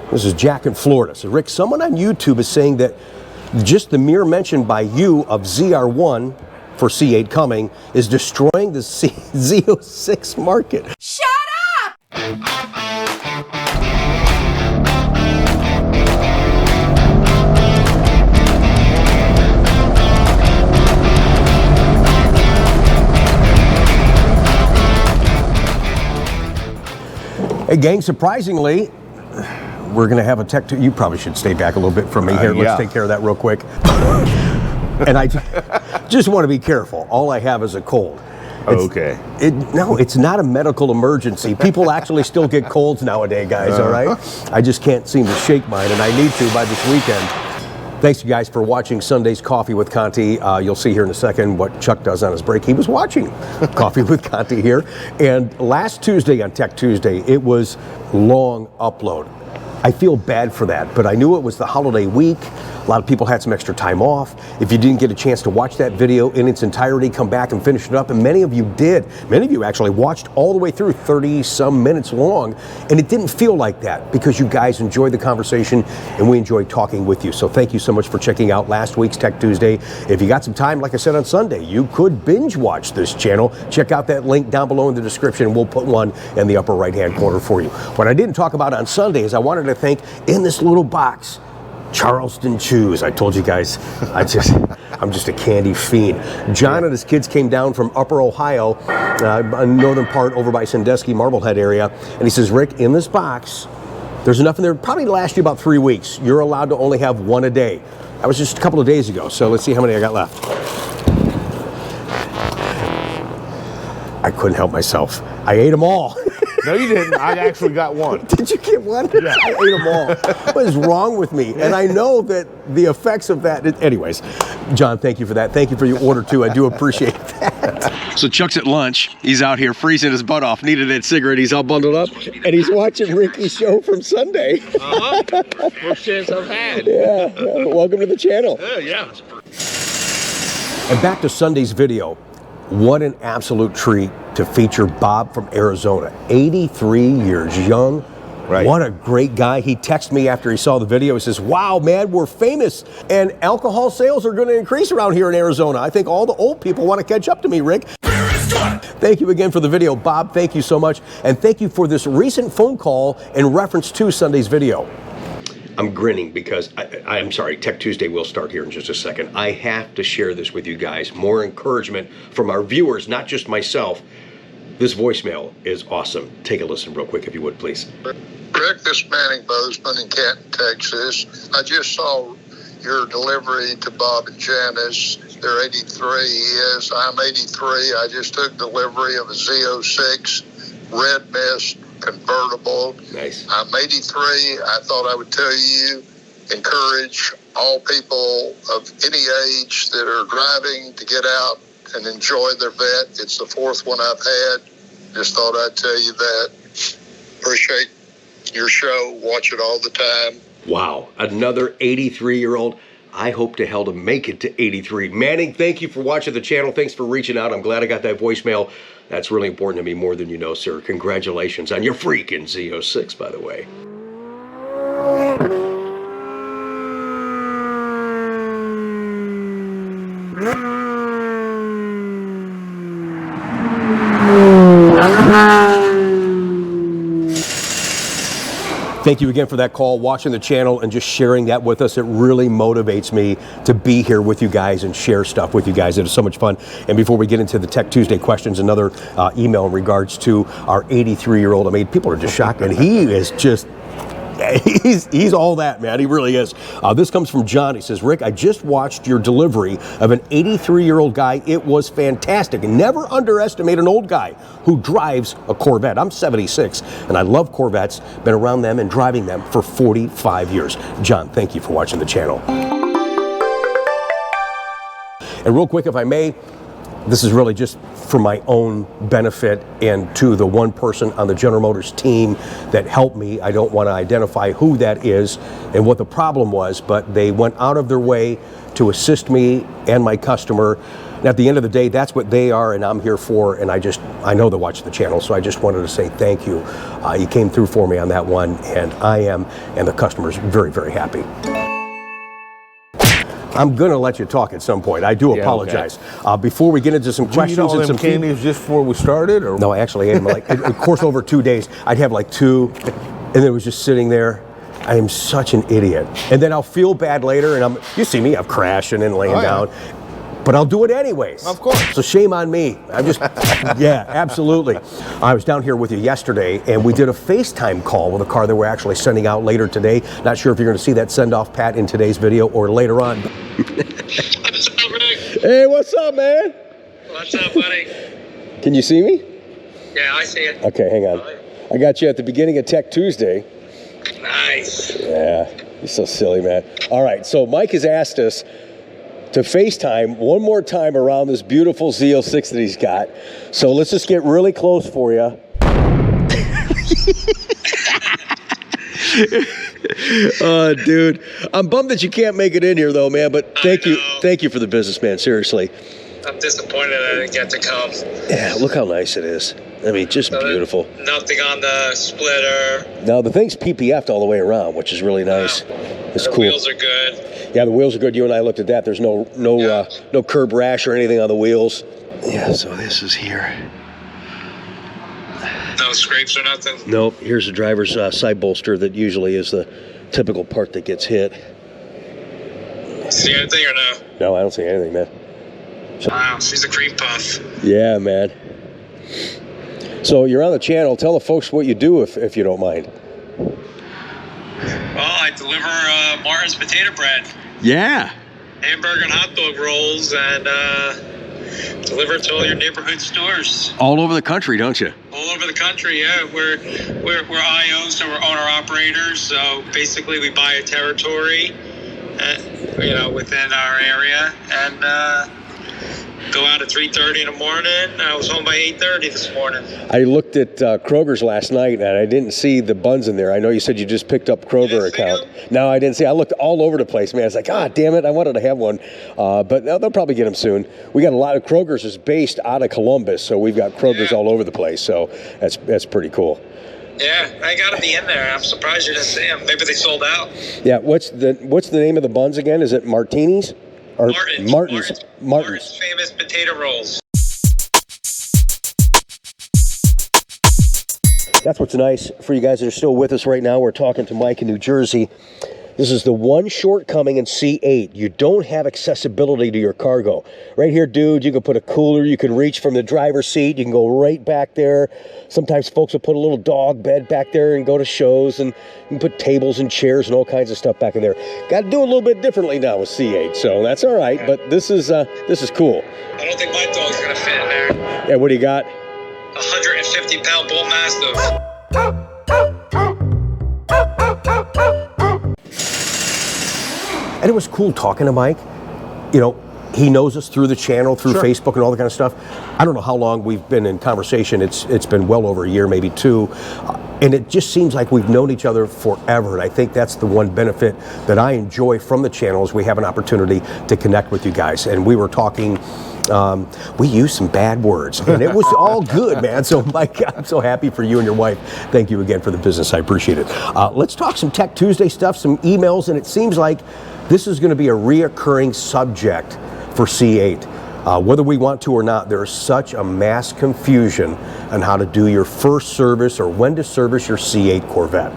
This is Jack in Florida. So Rick, someone on YouTube is saying that just the mere mention by you of ZR1 for C8 coming is destroying the Z06 market. Shut up! Hey gang, surprisingly, we're going to have a tech. You probably should stay back a little bit from me here. Let's take care of that real quick. And I just want to be careful. All I have is a cold. Okay. No, it's not a medical emergency. People actually still get colds nowadays, guys, all right? I just can't seem to shake mine, and I need to by this weekend. Thanks, you guys, for watching Sunday's Coffee with Conti. You'll see here in a second what Chuck does on his break. He was watching Coffee with Conti here. And last Tuesday on Tech Tuesday, it was long upload. I feel bad for that, but I knew it was the holiday week. A lot of people had some extra time off. If you didn't get a chance to watch that video in its entirety, come back and finish it up. And many of you did. Many of you actually watched all the way through, 30-some minutes long. And it didn't feel like that because you guys enjoyed the conversation and we enjoyed talking with you. So thank you so much for checking out last week's Tech Tuesday. If you got some time, like I said on Sunday, you could binge watch this channel. Check out that link down below in the description. We'll put one in the upper right-hand corner for you. What I didn't talk about on Sunday is I wanted to thank, in this little box, Charleston Chews. I told you guys, I'm just a candy fiend. John and his kids came down from Upper Ohio, northern part over by Sandusky, Marblehead area, and he says, Rick, in this box, there's enough in there, probably to last you about 3 weeks. You're allowed to only have one a day. That was just a couple of days ago, so let's see how many I got left. I couldn't help myself. I ate them all. No, you didn't. I actually got one. Did you get one? Yeah. I ate them all. What is wrong with me? And I know that the effects of that. Anyways, John, thank you for that. Thank you for your order, too. I do appreciate that. So Chuck's at lunch. He's out here freezing his butt off. Needed that cigarette. He's all bundled up. And he's watching Ricky's show from Sunday. First chance I've had. Yeah. Welcome to the channel. Yeah. And back to Sunday's video. What an absolute treat to feature Bob from Arizona, 83 years young. Right. What a great guy. He texted me after he saw the video. He says, wow, man, we're famous. And alcohol sales are going to increase around here in Arizona. I think all the old people want to catch up to me, Rick. Thank you again for the video. Bob, thank you so much. And thank you for this recent phone call in reference to Sunday's video. I'm grinning because, I'm sorry, Tech Tuesday will start here in just a second. I have to share this with you guys. More encouragement from our viewers, not just myself. This voicemail is awesome. Take a listen real quick if you would, please. Rick, this is Manning Bozeman in Canton, Texas. I just saw your delivery to Bob and Janice. They're 83. Yes, I'm 83. I just took delivery of a Z06 Red Mist convertible. Nice. I'm 83. I thought I would tell you, encourage all people of any age that are driving to get out and enjoy their vet. It's the 4th one I've had. Just thought I'd tell you that. Appreciate your show. Watch it all the time. Wow. Another 83-year-old. I hope to hell to make it to 83. Manning, thank you for watching the channel. Thanks for reaching out. I'm glad I got that voicemail. That's really important to me, more than you know, sir. Congratulations on your freaking Z06, by the way. Thank you again for that call, watching the channel, and just sharing that with us. It really motivates me to be here with you guys and share stuff with you guys. It is so much fun. And before we get into the Tech Tuesday questions, another email in regards to our 83-year-old. I mean, people are just shocked, and he is just... He's all that, man. He really is. This comes from John. He says, Rick, I just watched your delivery of an 83-year-old guy. It was fantastic. Never underestimate an old guy who drives a Corvette. I'm 76, and I love Corvettes. Been around them and driving them for 45 years. John, thank you for watching the channel. And real quick, if I may, this is really just for my own benefit and to the one person on the General Motors team that helped me. I don't want to identify who that is and what the problem was, but they went out of their way to assist me and my customer. And at the end of the day, that's what they are and I'm here for, and I know they watch the channel, so I just wanted to say thank you. You came through for me on that one, and I am, and the customer's very, very happy. I'm going to let you talk at some point. I do apologize. Okay. Before we get into some questions and some candies just before we started? Or? No, I actually ate them, like, of course, over 2 days. I'd have like 2, and it was just sitting there. I am such an idiot. And then I'll feel bad later, and you see me, I'm crashing and laying down. But I'll do it anyways. Of course. So shame on me. I'm just, yeah, absolutely. I was down here with you yesterday, and we did a FaceTime call with a car that we're actually sending out later today. Not sure if you're going to see that send-off, Pat, in today's video or later on. What's up, Rick? Hey, what's up, man? What's up, buddy? Can you see me? Yeah, I see it. Okay, hang on. I got you at the beginning of Tech Tuesday. Nice. Yeah, you're so silly, man. All right, so Mike has asked us to FaceTime one more time around this beautiful Z06 that he's got. So let's just get really close for you. Oh, dude. I'm bummed that you can't make it in here, though, man, but thank you for the business, man, seriously. I'm disappointed I didn't get to come. Yeah, look how nice it is. I mean, just beautiful. Nothing on the splitter. Now, the thing's PPF'd all the way around, which is really nice. It's the cool. wheels are good. Yeah, the wheels are good. You and I looked at that. There's no curb rash or anything on the wheels. Yeah, so this is here. No scrapes or nothing? Nope. Here's the driver's side bolster that usually is the typical part that gets hit. See anything or no? No, I don't see anything, man. Wow, she's a cream puff. Yeah, man. So you're on the channel. Tell the folks what you do if you don't mind. Well, I deliver Martin's potato bread. Yeah. Hamburger and hot dog rolls, and deliver to all your neighborhood stores. All over the country, don't you? All over the country, yeah. We're IOs, so we're owner operators. So basically, we buy a territory, within our area, and go out at 3:30 in the morning. I was home by 8:30 this morning. I looked at Kroger's last night, and I didn't see the buns in there. I know you said you just picked up Kroger account. No, I didn't see. I looked all over the place, man. It's like, damn it, I wanted to have one. But they'll probably get them soon. We got a lot of Kroger's is based out of Columbus, so we've got Kroger's all over the place. So that's pretty cool. Yeah, I got to be in there. I'm surprised you didn't see them. Maybe they sold out. Yeah, what's the name of the buns again? Is it Martinis? Or Martin's famous potato rolls. That's what's nice for you guys that are still with us right now. We're talking to Mike in New Jersey. This is the one shortcoming in C8. You don't have accessibility to your cargo. Right here, dude, you can put a cooler. You can reach from the driver's seat. You can go right back there. Sometimes folks will put a little dog bed back there and go to shows, and you can put tables and chairs and all kinds of stuff back in there. Got to do a little bit differently now with C8, so that's all right. But this is cool. I don't think my dog's gonna fit in there. Yeah, what do you got? 150-pound bull mastiff. And it was cool talking to Mike. You know, he knows us through the channel, through Facebook and all that kind of stuff. I don't know how long we've been in conversation. It's been well over a year, maybe 2. And it just seems like we've known each other forever. And I think that's the one benefit that I enjoy from the channel is we have an opportunity to connect with you guys. And we were talking, we used some bad words, and it was all good, man. So, Mike, I'm so happy for you and your wife. Thank you again for the business. I appreciate it. Let's talk some Tech Tuesday stuff, some emails, and it seems like this is going to be a reoccurring subject for C8. Whether we want to or not, there is such a mass confusion on how to do your first service or when to service your C8 Corvette.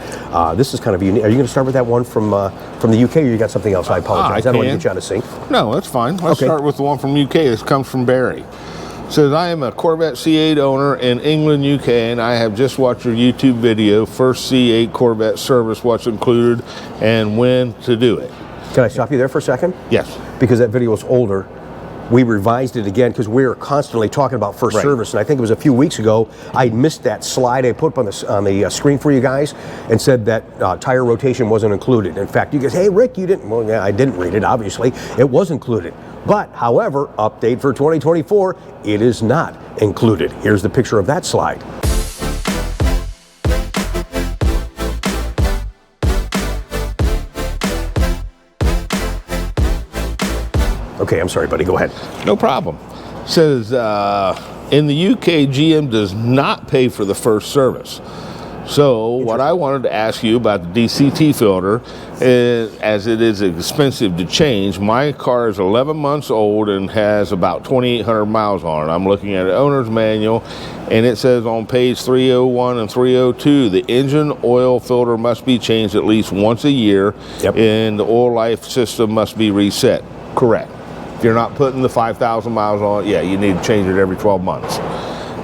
This is kind of unique. Are you going to start with that one from the UK, or you got something else? I apologize. I don't want to get you out of sync. No, that's fine. Let's start with the one from UK. This comes from Barry. It says, I am a Corvette C8 owner in England, UK, and I have just watched your YouTube video, first C8 Corvette service, what's included, and when to do it. Can I stop you there for a second? Yes. Because that video is older. we revised it again because we were constantly talking about first service, and I think it was a few weeks ago I missed that slide I put up on the screen for you guys and said that tire rotation wasn't included. In fact, you guys, hey Rick, you didn't. Well, yeah, I didn't read it. Obviously, it was included. But however, update for 2024, it is not included. Here's the picture of that slide. Okay, I'm sorry, buddy. Go ahead. No problem. It says in the UK, GM does not pay for the first service. So what I wanted to ask you about the DCT filter is, as it is expensive to change, my car is 11 months old and has about 2,800 miles on it. I'm looking at an owner's manual, and it says on page 301 and 302, the engine oil filter must be changed at least once a year, and the oil life system must be reset. Correct. If you're not putting the 5,000 miles on it, yeah, you need to change it every 12 months.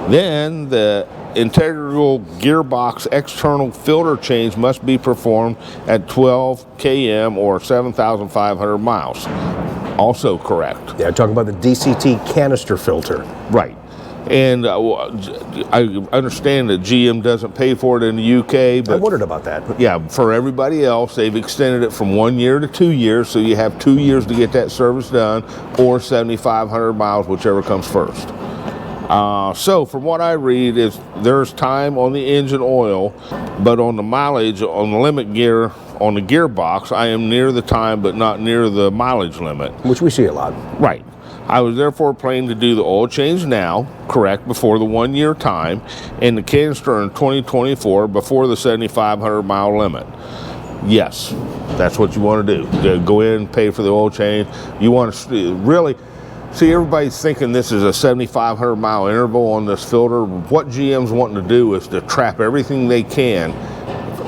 Then the integral gearbox external filter change must be performed at 12 km or 7,500 miles. Also correct. Yeah, talking about the DCT canister filter. Right. And I understand that GM doesn't pay for it in the UK, but I wondered about that. Yeah, for everybody else, they've extended it from 1 year to 2 years, so you have 2 years to get that service done, or 7,500 miles, whichever comes first. So from what I read is there's time on the engine oil, but on the mileage, on the limit gear, on the gearbox, I am near the time, but not near the mileage limit. Which we see a lot. Right. I was therefore planning to do the oil change now, correct, before the 1 year time, and the canister in 2024 before the 7,500 mile limit. Yes, that's what you want to do. Go in and pay for the oil change. You want to really, see, everybody's thinking this is a 7,500 mile interval on this filter. What GM's wanting to do is to trap everything they can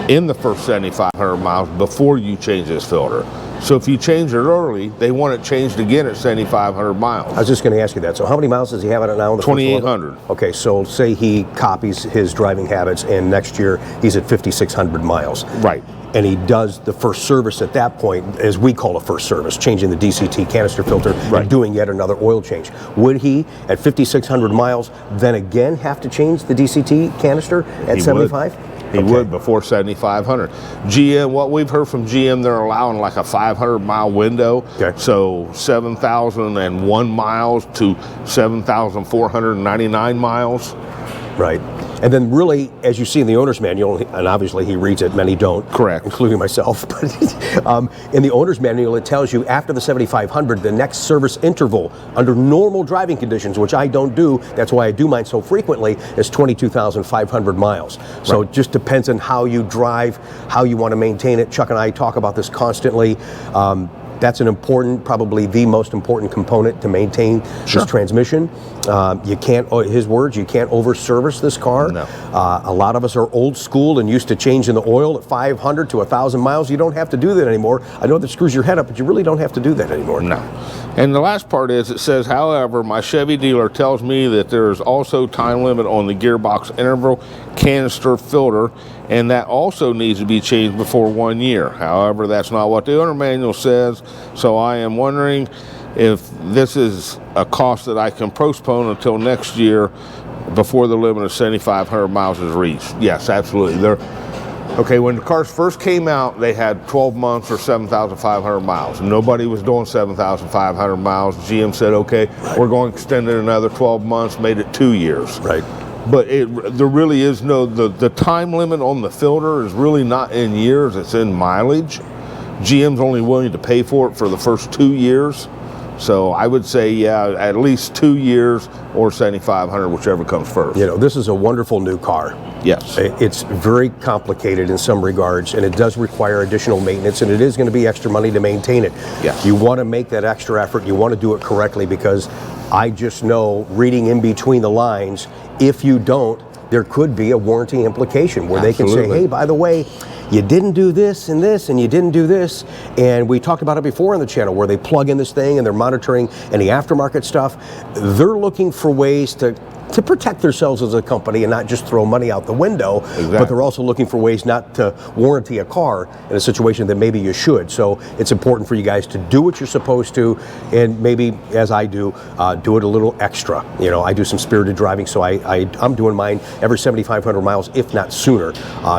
in the first 7,500 miles before you change this filter. So if you change it early, they want it changed again at 7,500 miles. I was just going to ask you that. So how many miles does he have on it now? 2,800. Okay, so say he copies his driving habits and next year he's at 5,600 miles. Right. And he does the first service at that point, as we call a first service, changing the DCT canister filter and doing yet another oil change. Would he, at 5,600 miles, then again have to change the DCT canister at 75? He would before 7,500. GM, what we've heard from GM, they're allowing like a 500 mile window. Okay. So 7,001 miles to 7,499 miles. Right. And then really, as you see in the owner's manual, and obviously he reads it, many don't. Correct. Including myself. But in the owner's manual, it tells you after the 7,500, the next service interval under normal driving conditions, which I don't do, that's why I do mine so frequently, is 22,500 miles. So it just depends on how you drive, how you want to maintain it. Chuck and I talk about this constantly. That's an important, probably the most important component to maintain this transmission. You can't, his words, you can't over-service this car. No. A lot of us are old school and used to changing the oil at 500 to 1,000 miles. You don't have to do that anymore. I know that screws your head up, but you really don't have to do that anymore. No. And the last part is, it says, however, my Chevy dealer tells me that there is also time limit on the gearbox interval canister filter, and that also needs to be changed before 1 year. However, that's not what the owner manual says, so I am wondering if this is a cost that I can postpone until next year before the limit of 7,500 miles is reached. Yes, absolutely. Okay, when the cars first came out, they had 12 months or 7,500 miles. Nobody was doing 7,500 miles. GM said, okay, we're going to extend it another 12 months, made it 2 years. Right. But there really is no, the time limit on the filter is really not in years, it's in mileage. GM's only willing to pay for it for the first 2 years. So I would say, yeah, at least 2 years or 7,500, whichever comes first. You know, this is a wonderful new car. Yes. It's very complicated in some regards, and it does require additional maintenance, and it is going to be extra money to maintain it. Yes. You want to make that extra effort. You want to do it correctly, because I just know, reading in between the lines, if you don't, there could be a warranty implication where they can say, hey, by the way, you didn't do this and this, and you didn't do this. And we talked about it before on the channel, where they plug in this thing and they're monitoring any aftermarket stuff. They're looking for ways to to protect themselves as a company and not just throw money out the window, but they're also looking for ways not to warranty a car in a situation that maybe you should. So it's important for you guys to do what you're supposed to, and maybe, as I do it a little extra. You know, I do some spirited driving, so I'm doing mine every 7,500 miles, if not sooner,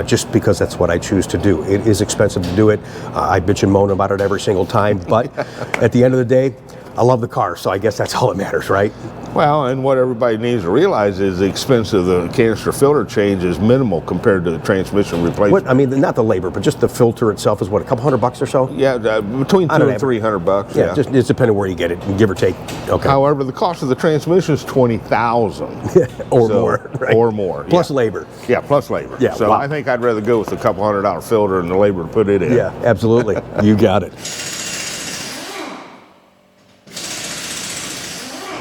just because that's what I choose to do. It is expensive to do it. I bitch and moan about it every single time, but at the end of the day, I love the car, so I guess that's all that matters, right? Well, and what everybody needs to realize is the expense of the canister filter change is minimal compared to the transmission replacement. I mean, not the labor, but just the filter itself is what, a couple $100 or so? Yeah, between $200 and $300. Yeah, just it's depending where you get it, give or take. Okay. However, the cost of the transmission is $20,000 or more, right? Or more, plus labor. Yeah, plus labor. Yeah, so I think I'd rather go with a couple $100 filter and the labor to put it in. Yeah, absolutely. You got it.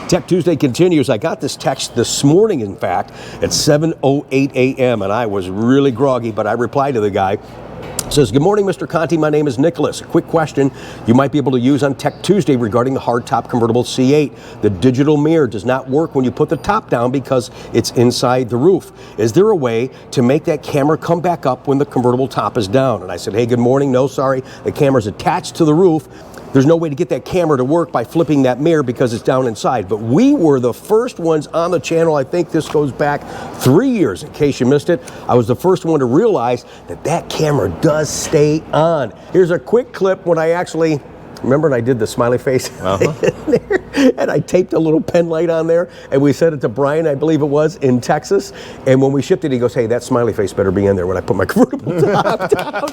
Tech Tuesday continues. I got this text this morning, in fact, at 7:08 a.m., and I was really groggy, but I replied to the guy. It says, "Good morning, Mr. Conti. My name is Nicholas. A quick question you might be able to use on Tech Tuesday regarding the hardtop convertible C8. The digital mirror does not work when you put the top down because it's inside the roof. Is there a way to make that camera come back up when the convertible top is down?" And I said, "Hey, good morning. No, sorry. The camera's attached to the roof. There's no way to get that camera to work by flipping that mirror because it's down inside." But we were the first ones on the channel. I think this goes back 3 years, in case you missed it. I was the first one to realize that that camera does stay on. Here's a quick clip when I actually, remember, and I did the smiley face and I taped a little pen light on there, and we sent it to Brian, I believe it was, in Texas. And when we shipped it, he goes, "Hey, that smiley face better be in there when I put my convertible top down."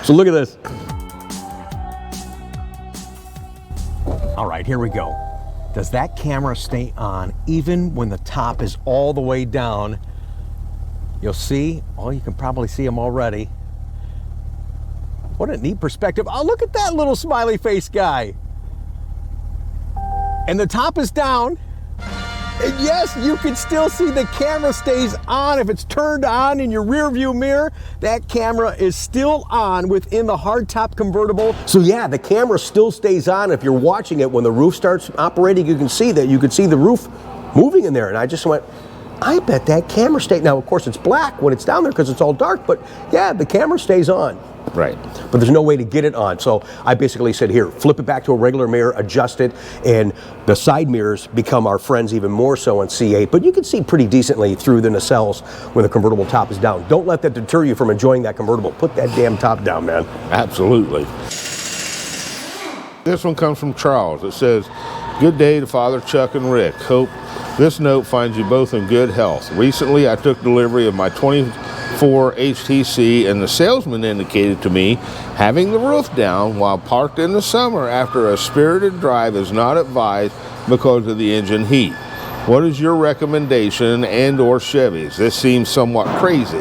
So look at this. All right, here we go. Does that camera stay on even when the top is all the way down? You'll see, oh, you can probably see them already. What a neat perspective. Oh, look at that little smiley face guy. And the top is down. And yes, you can still see the camera stays on. If it's turned on in your rear view mirror, that camera is still on within the hardtop convertible. So yeah, the camera still stays on. If you're watching it, when the roof starts operating, you can see that. You can see the roof moving in there. And I just went, I bet that camera stays. Now, of course, it's black when it's down there because it's all dark, but yeah, the camera stays on. Right. But there's no way to get it on. So I basically said, here, flip it back to a regular mirror, adjust it, and the side mirrors become our friends even more so on C8. But you can see pretty decently through the nacelles when the convertible top is down. Don't let that deter you from enjoying that convertible. Put that damn top down, man. Absolutely. This one comes from Charles. It says, "Good day to Father Chuck and Rick. Hope this note finds you both in good health. Recently, I took delivery of my 24 HTC, and the salesman indicated to me having the roof down while parked in the summer after a spirited drive is not advised because of the engine heat. What is your recommendation and or Chevy's? This seems somewhat crazy.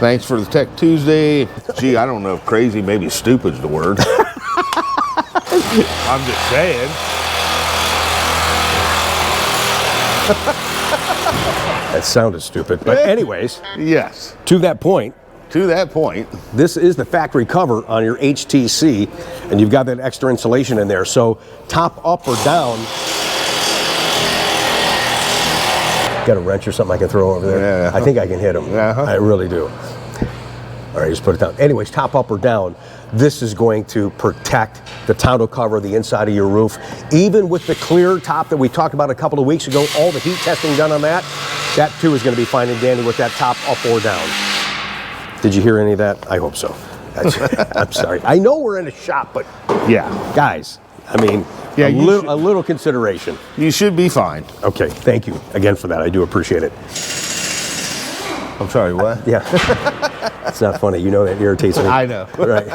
Thanks for the Tech Tuesday." Gee, I don't know if crazy, maybe stupid's the word. I'm just saying. That sounded stupid. But anyways, Yes. to that point, This is the factory cover on your HTC, and you've got that extra insulation in there. So top up or down. Got a wrench or something I can throw over there? Yeah. I think I can hit them. I really do. All right, just put it down. Anyways, top up or down, this is going to protect the tonneau cover, the inside of your roof. Even with the clear top that we talked about a couple of weeks ago, all the heat testing done on that too is going to be fine and dandy with that top up or down. Did you hear any of that? I hope so. I'm sorry. I know we're in a shop, but yeah, guys, I mean, yeah, a little consideration. You should be fine. Okay, thank you again for that. I do appreciate it. I'm sorry, what? Yeah. It's not funny. You know that irritates me. I know. Right.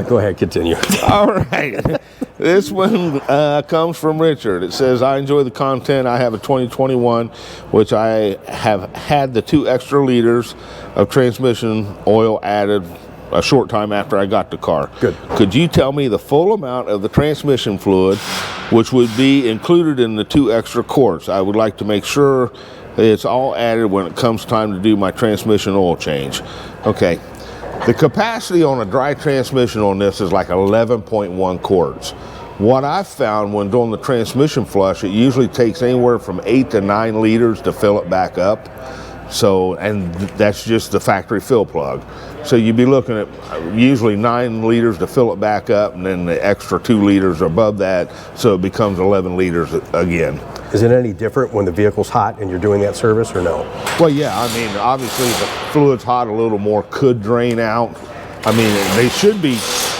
Go ahead, continue. All right. This one comes from Richard. It says, "I enjoy the content. I have a 2021, which I have had the 2 extra liters of transmission oil added a short time after I got the car. Good. Could you tell me the full amount of the transmission fluid, which would be included in the 2 extra quarts? I would like to make sure it's all added when it comes time to do my transmission oil change." Okay. The capacity on a dry transmission on this is like 11.1 quarts. What I've found when doing the transmission flush, it usually takes anywhere from 8 to 9 liters to fill it back up. So, and that's just the factory fill plug. So you'd be looking at usually 9 liters to fill it back up, and then the extra 2 liters above that, so it becomes 11 liters again. Is it any different when the vehicle's hot and you're doing that service, or no? Well, yeah, I mean, obviously the fluid's hot, a little more could drain out. I mean, they should be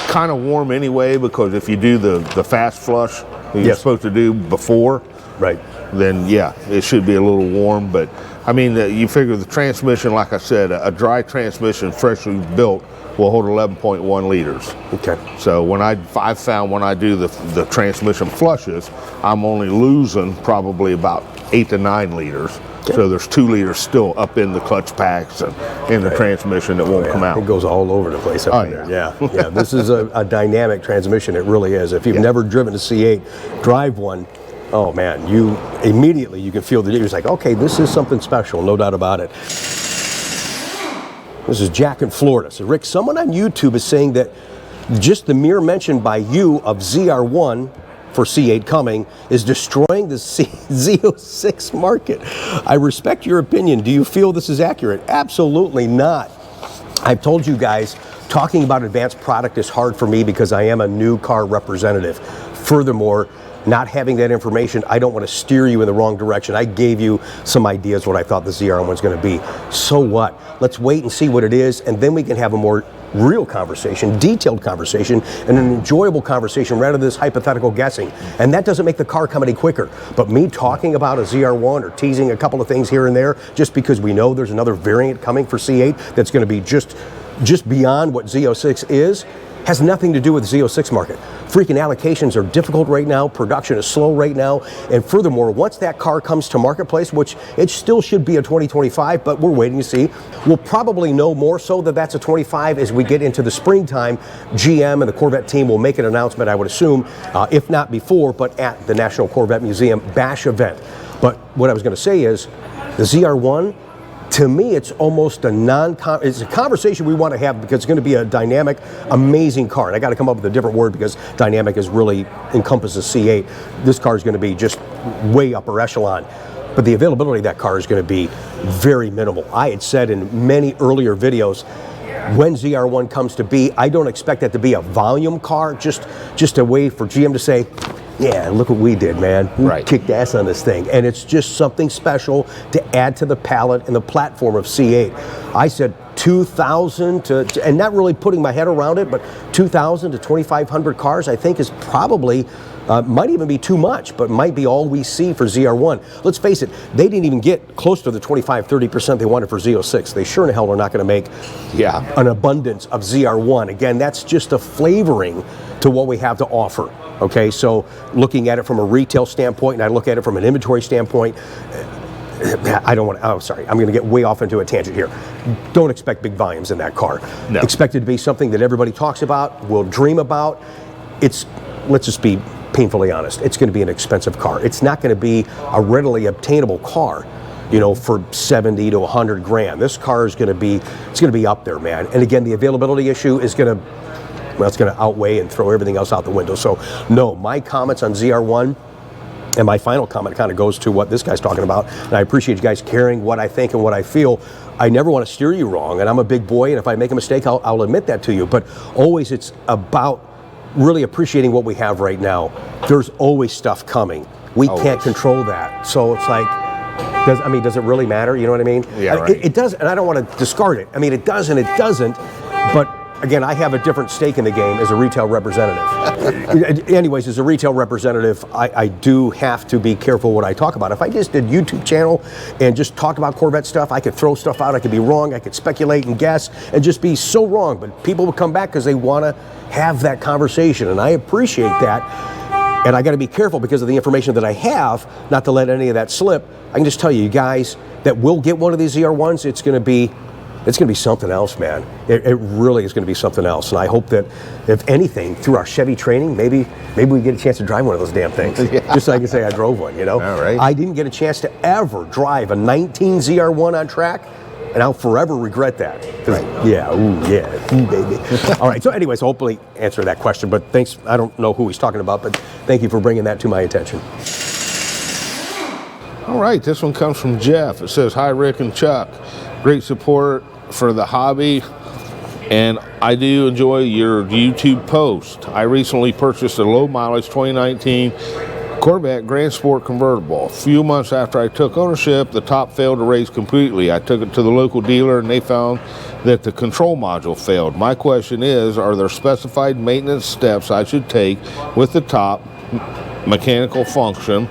kind of warm anyway, because if you do the fast flush that you're supposed to do before, right, then yeah, it should be a little warm. But I mean, you figure the transmission, like I said, a dry transmission freshly built will hold 11.1 liters. Okay. So when I've found when I do the transmission flushes, I'm only losing probably about 8 to 9 liters. Okay. So there's 2 liters still up in the clutch packs and in the transmission that won't come out. It goes all over the place up in there. Yeah, yeah. This is a dynamic transmission. It really is. If you've never driven a C8, drive one. Oh man, you immediately you can feel the difference. Like, okay, this is something special, no doubt about it. This is Jack in Florida. So Rick, someone on YouTube is saying that just the mere mention by you of ZR1 for C8 coming is destroying the Z06 market. I respect your opinion. Do you feel this is accurate? Absolutely not. I've told you guys, talking about advanced product is hard for me because I am a new car representative. Furthermore, not having that information, I don't want to steer you in the wrong direction. I gave you some ideas what I thought the ZR1 was going to be. So what? Let's wait and see what it is, and then we can have a more real conversation, detailed conversation, and an enjoyable conversation rather than this hypothetical guessing. And that doesn't make the car come any quicker. But me talking about a ZR1 or teasing a couple of things here and there just because we know there's another variant coming for C8 that's going to be just beyond what Z06 is, has nothing to do with the Z06 market. Freaking allocations are difficult right now, production is slow right now, and furthermore, once that car comes to marketplace, which it still should be a 2025, but we're waiting to see, we'll probably know more so that that's a 25 as we get into the springtime. GM and the Corvette team will make an announcement, I would assume, if not before, but at the National Corvette Museum Bash event. But what I was going to say is, the ZR1, to me, it's almost it's a conversation we want to have because it's going to be a dynamic, amazing car. And I got to come up with a different word because dynamic is really encompasses C8. This car is going to be just way upper echelon. But the availability of that car is going to be very minimal. I had said in many earlier videos, when ZR1 comes to be, I don't expect that to be a volume car, just a way for GM to say, yeah, look what we did, man. We kicked ass on this thing. And it's just something special to add to the palette and the platform of C8. I said 2,000 and not really putting my head around it, but 2,000 to 2,500 cars I think is probably, might even be too much, but might be all we see for ZR1. Let's face it, they didn't even get close to the 25-30% they wanted for Z06. They sure in the hell are not going to make an abundance of ZR1. Again, that's just a flavoring to what we have to offer. Okay, so looking at it from a retail standpoint, and I look at it from an inventory standpoint, I don't want to, oh, sorry, I'm going to get way off into a tangent here. Don't expect big volumes in that car. No. Expect it to be something that everybody talks about, will dream about. Let's just be painfully honest, it's going to be an expensive car. It's not going to be a readily obtainable car, you know, for 70 to 100 grand. This car is going to be, it's going to be up there, man. And again, the availability issue is going to, well, it's going to outweigh and throw everything else out the window. So, no, my comments on ZR1 and my final comment kind of goes to what this guy's talking about. And I appreciate you guys caring what I think and what I feel. I never want to steer you wrong, and I'm a big boy, and if I make a mistake, I'll admit that to you. But always it's about really appreciating what we have right now. There's always stuff coming. We can't control that. So it's like, does it really matter? You know what I mean? Yeah, right. It does, and I don't want to discard it. I mean, it does and it doesn't, but again, I have a different stake in the game as a retail representative. Anyways, as a retail representative, I do have to be careful what I talk about. If I just did YouTube channel and just talk about Corvette stuff, I could throw stuff out, I could be wrong, I could speculate and guess and just be so wrong. But people will come back because they want to have that conversation, and I appreciate that. And I got to be careful because of the information that I have, not to let any of that slip. I can just tell you guys that will get one of these ZR1s, it's going to be something else, man. It really is going to be something else. And I hope that, if anything, through our Chevy training, maybe we get a chance to drive one of those damn things. Just so I can say I drove one, you know? All right. I didn't get a chance to ever drive a 19 ZR1 on track. and I'll forever regret that. Right. Yeah, ooh, baby. All right, so anyways, hopefully answer that question, but thanks. I don't know who he's talking about, but thank you for bringing that to my attention. All right, this one comes from Jeff. It says, "Hi, Rick and Chuck. Great support for the hobby, and I do enjoy your YouTube post. I recently purchased a low-mileage 2019 Corvette Grand Sport convertible. A few months after I took ownership, the top failed to raise completely. I took it to the local dealer, and they found that the control module failed. My question is, are there specified maintenance steps I should take with the top mechanical function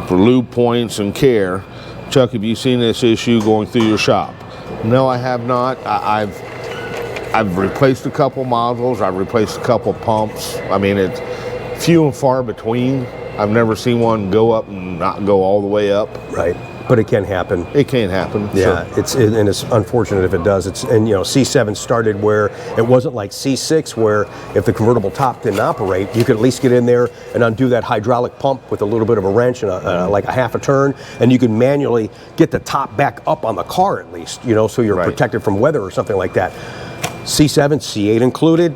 for lube points and care? Chuck, have you seen this issue going through your shop?" No, I have not. I've replaced a couple modules. I've replaced a couple pumps. I mean, it's few and far between. I've never seen one go up and not go all the way up. Right, but it can happen. It can happen. Yeah, Sure. and it's unfortunate if it does. And you know, C7 started where it wasn't like C6, where if the convertible top didn't operate, you could at least get in there and undo that hydraulic pump with a little bit of a wrench and like a half a turn, and you can manually get the top back up on the car at least, you know, so you're protected from weather or something like that. C7, C8 included,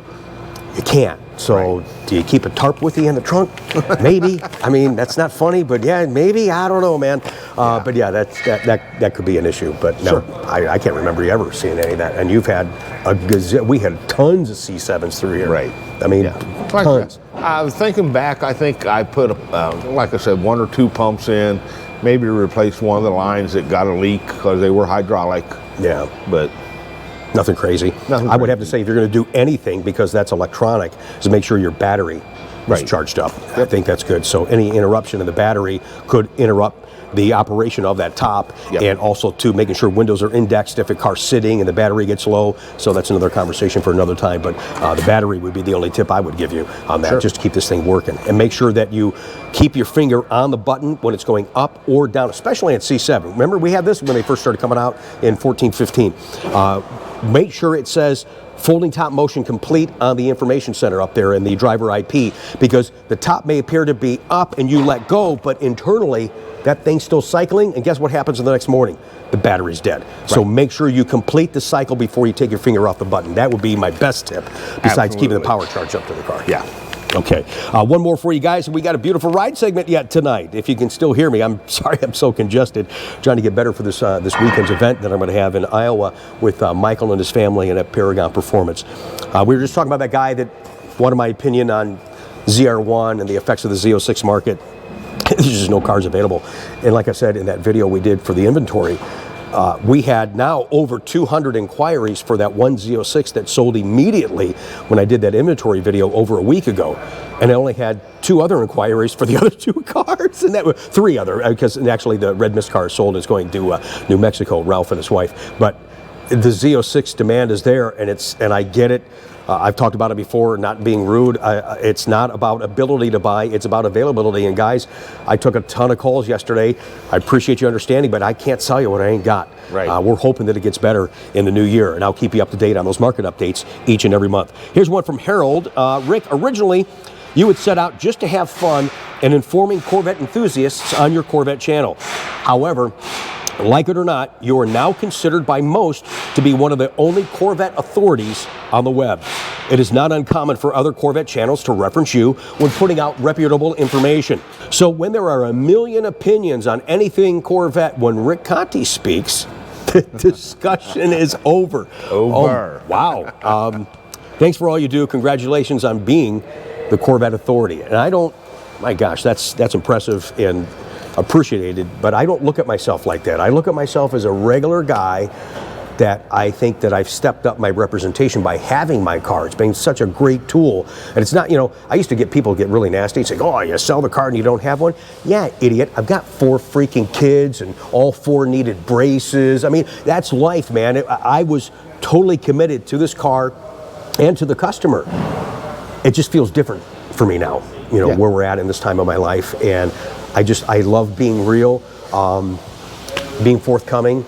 you can't. So do you keep a tarp with you in the trunk? Maybe. I mean, that's not funny, but yeah, maybe. I don't know, man. But yeah, that could be an issue. But no, I can't remember you ever seeing any of that. And you've had we had tons of C7s through here. Right. I mean, tons. I was thinking back, I think I put, like I said, 1 or 2 pumps in, maybe replaced one of the lines that got a leak because they were hydraulic. Yeah. But nothing crazy. I would have to say, if you're going to do anything, because that's electronic, is make sure your battery is charged up. I think that's good. So any interruption in the battery could interrupt the operation of that top, and also to making sure windows are indexed if a car's sitting and the battery gets low. So that's another conversation for another time. But the battery would be the only tip I would give you on that, just to keep this thing working. And make sure that you keep your finger on the button when it's going up or down, especially at C7. Remember, we had this when they first started coming out in 14, 15. Make sure it says folding top motion complete on the information center up there in the driver IP, because the top may appear to be up and you let go, but internally that thing's still cycling, and guess what happens the next morning? The battery's dead. So make sure you complete the cycle before you take your finger off the button. That would be my best tip, besides keeping the power charge up to the car. Yeah. Okay, one more for you guys. We got a beautiful ride segment yet tonight. If you can still hear me, I'm sorry I'm so congested. Trying to get better for this this weekend's event that I'm going to have in Iowa with Michael and his family and at Paragon Performance. We were just talking about that guy that wanted my opinion on ZR1 and the effects of the Z06 market. There's just no cars available. And like I said in that video we did for the inventory, we had now over 200 inquiries for that one Z06 that sold immediately when I did that inventory video over a week ago. And I only had 2 other inquiries for the other 2 cars, and that were 3 other, because actually the Red Mist car sold is going to New Mexico, Ralph and his wife. But the Z06 demand is there, and I get it. I've talked about it before, not being rude. It's not about ability to buy, it's about availability. And guys, I took a ton of calls yesterday. I appreciate you understanding, but I can't sell you what I ain't got. We're hoping that it gets better in the new year, and I'll keep you up to date on those market updates each and every month. Here's one from Harold. Rick, originally you would set out just to have fun and informing Corvette enthusiasts on your Corvette channel. However, like it or not, you are now considered by most to be one of the only Corvette authorities on the web. It is not uncommon for other Corvette channels to reference you when putting out reputable information. So when there are a million opinions on anything Corvette, when Rick Conti speaks, the discussion is over. Over. Oh, wow. Thanks for all you do. Congratulations on being the Corvette authority. And I don't, my gosh, that's impressive and appreciated, but I don't look at myself like that. I look at myself as a regular guy that I think that I've stepped up my representation by having my car. It's been such a great tool. And it's not, you know, I used to get people get really nasty and say, oh, you sell the car and you don't have one? Yeah, idiot. I've got 4 freaking kids and all 4 needed braces. I mean, that's life, man. I was totally committed to this car and to the customer. It just feels different for me now, you know, where we're at in this time of my life. And I love being real, being forthcoming,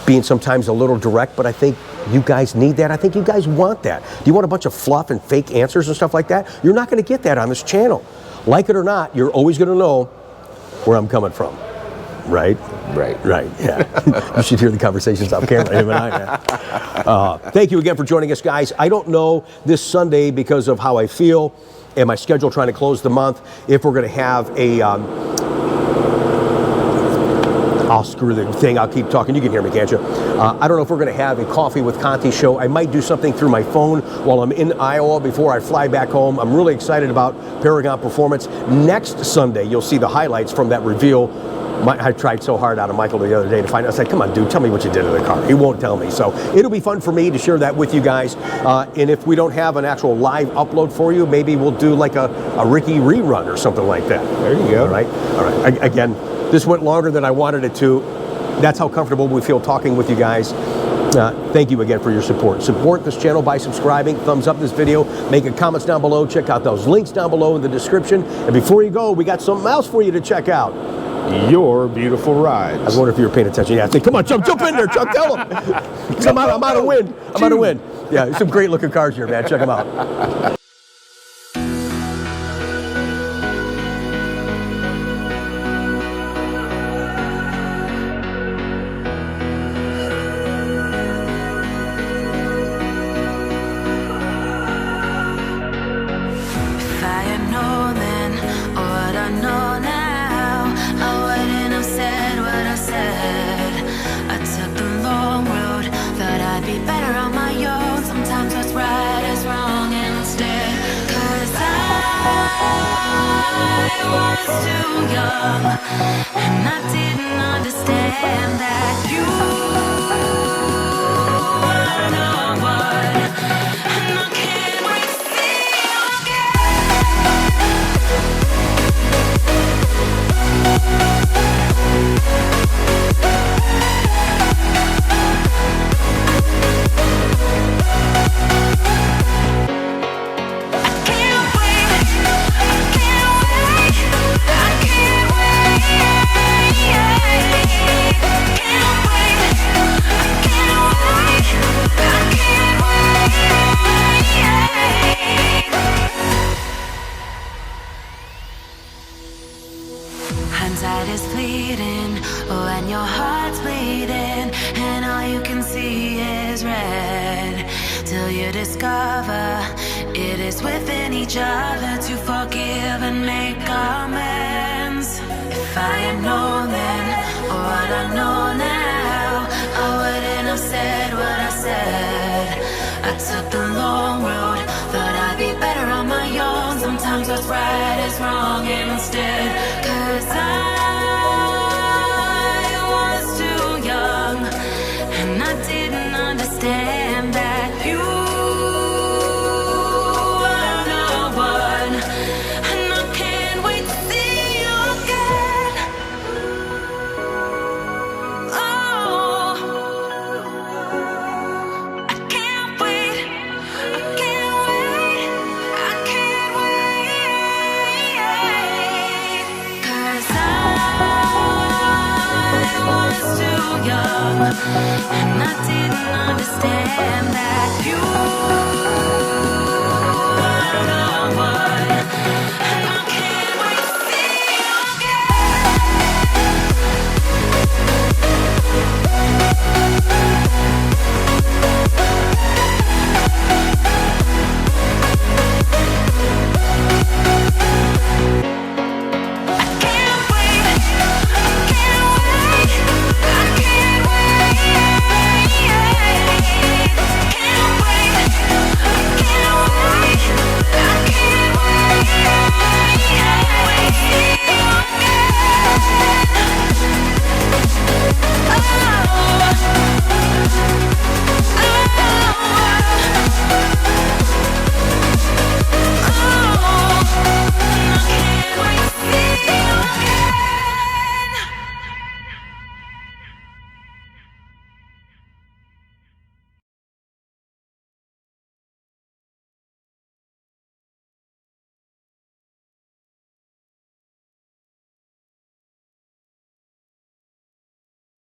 being sometimes a little direct, but I think you guys need that. I think you guys want that. Do you want a bunch of fluff and fake answers and stuff like that? You're not going to get that on this channel. Like it or not, you're always going to know where I'm coming from. Right? Right, yeah. You should hear the conversations off camera, him and I, man. Thank you again for joining us, guys. I don't know this Sunday, because of how I feel and my schedule trying to close the month, if we're going to have a... I'll screw the thing. I'll keep talking. You can hear me, can't you? I don't know if we're going to have a Coffee with Conti show. I might do something through my phone while I'm in Iowa before I fly back home. I'm really excited about Paragon Performance. Next Sunday, you'll see the highlights from that reveal. I tried so hard out of Michael the other day to find out. I said, come on, dude, tell me what you did to the car. He won't tell me. So it'll be fun for me to share that with you guys. And if we don't have an actual live upload for you, maybe we'll do like a Ricky rerun or something like that. There you go. All right. All right. Again, this went longer than I wanted it to. That's how comfortable we feel talking with you guys. Thank you again for your support. Support this channel by subscribing, thumbs up this video, make a comments down below, check out those links down below in the description. And before you go, we got something else for you to check out. Your beautiful rides. I was wondering if you were paying attention. Yeah, I think, come on, jump in there, Chuck, tell them. I'm out of wind. I'm out of wind. Yeah, some great looking cars here, man. Check them out. I was too young, and I didn't understand that you are the one, and I can't wait to see you hindsight is fleeting, when your heart's bleeding, and all you can see is red, till you discover it is within each other to forgive and make amends. If I had known then, or what I know now, I wouldn't have said what I said. I took the long road, thought I'd be better on my own. Sometimes what's right is wrong, and instead